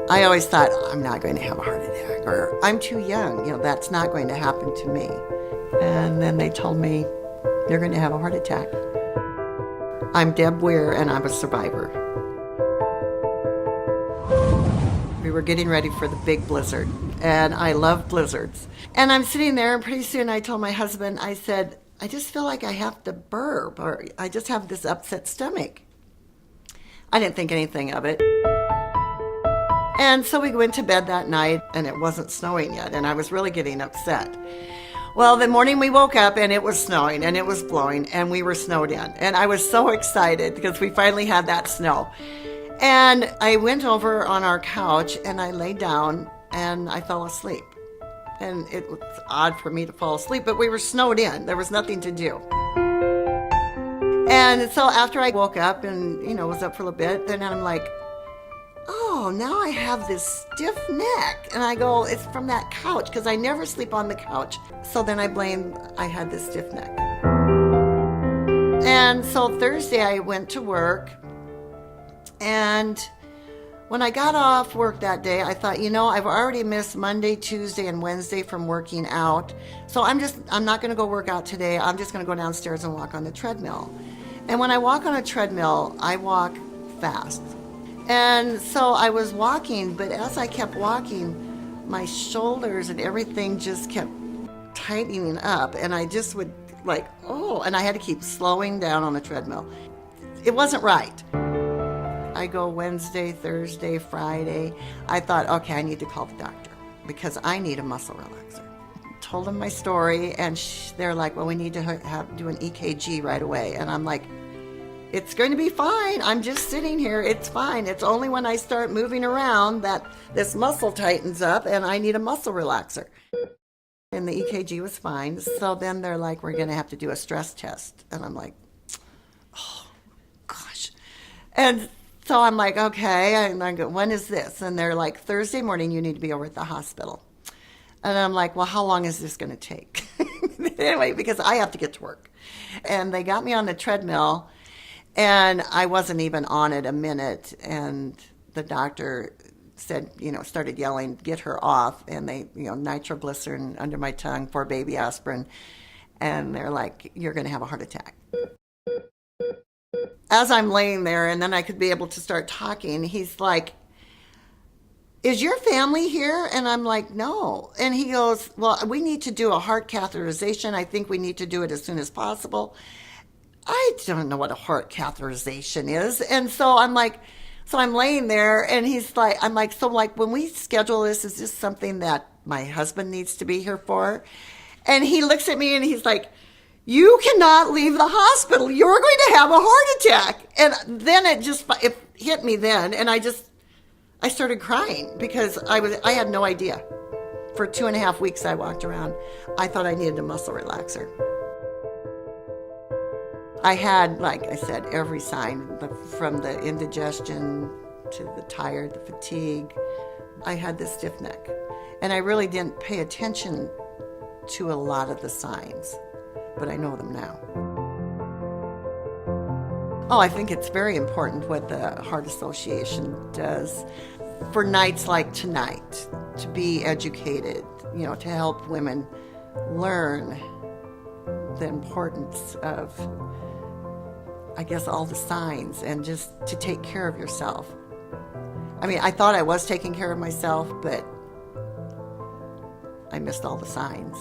I always thought, I'm not going to have a heart attack, or I'm too young, that's not going to happen to me. And then they told me, you're going to have a heart attack. I'm Deb Wehrer, and I'm a survivor. We were getting ready for the big blizzard, and I love blizzards. And I'm sitting there, and pretty soon I told my husband, I said, I just feel like I have to burp, or I just have this upset stomach. I didn't think anything of it. And so we went to bed that night, and it wasn't snowing yet, and I was really getting upset. Well, the morning we woke up, and it was snowing, and it was blowing, and we were snowed in. And I was so excited because we finally had that snow. And I went over on our couch, and I laid down, and I fell asleep. And it was odd for me to fall asleep, but we were snowed in. There was nothing to do. And so after I woke up and, was up for a little bit, then I'm like, oh, now I have this stiff neck. And I go, it's from that couch, because I never sleep on the couch. So then I blamed I had this stiff neck. And so Thursday I went to work, and when I got off work that day, I thought, I've already missed Monday, Tuesday, and Wednesday from working out. So I'm not going to go work out today. I'm just going to go downstairs and walk on the treadmill. And when I walk on a treadmill, I walk fast. And so I was walking, but as I kept walking, my shoulders and everything just kept tightening up. And I just would and I had to keep slowing down on the treadmill. It wasn't right. I go Wednesday, Thursday, Friday. I thought, okay, I need to call the doctor because I need a muscle relaxer. Told them my story, and they're like, well, we need to do an EKG right away. And I'm like, it's going to be fine. I'm just sitting here. It's fine. It's only when I start moving around that this muscle tightens up, and I need a muscle relaxer. And the EKG was fine. So then they're like, we're going to have to do a stress test. And I'm like, oh, gosh. And so I'm like, okay. And I go, when is this? And they're like, Thursday morning, you need to be over at the hospital. And I'm like, well, how long is this going to take? Anyway, because I have to get to work. And they got me on the treadmill, and I wasn't even on it a minute. And the doctor said, started yelling, get her off. And they, nitroglycerin under my tongue, 4 baby aspirin. And they're like, you're going to have a heart attack. As I'm laying there, and then I could be able to start talking, he's like, is your family here? And I'm like, no. And he goes, well, we need to do a heart catheterization. I think we need to do it as soon as possible. I don't know what a heart catheterization is. And so I'm like, so I'm laying there, and he's like, I'm like, so like when we schedule this, is this something that my husband needs to be here for? And he looks at me and he's like, you cannot leave the hospital. You're going to have a heart attack. And then it hit me then. And I started crying because I had no idea. For 2.5 weeks I walked around. I thought I needed a muscle relaxer. I had, like I said, every sign, from the indigestion to the tired, the fatigue. I had this stiff neck. And I really didn't pay attention to a lot of the signs, but I know them now. Oh, I think it's very important what the Heart Association does for nights like tonight, to be educated, to help women learn the importance of, I guess, all the signs, and just to take care of yourself. I mean, I thought I was taking care of myself, but I missed all the signs.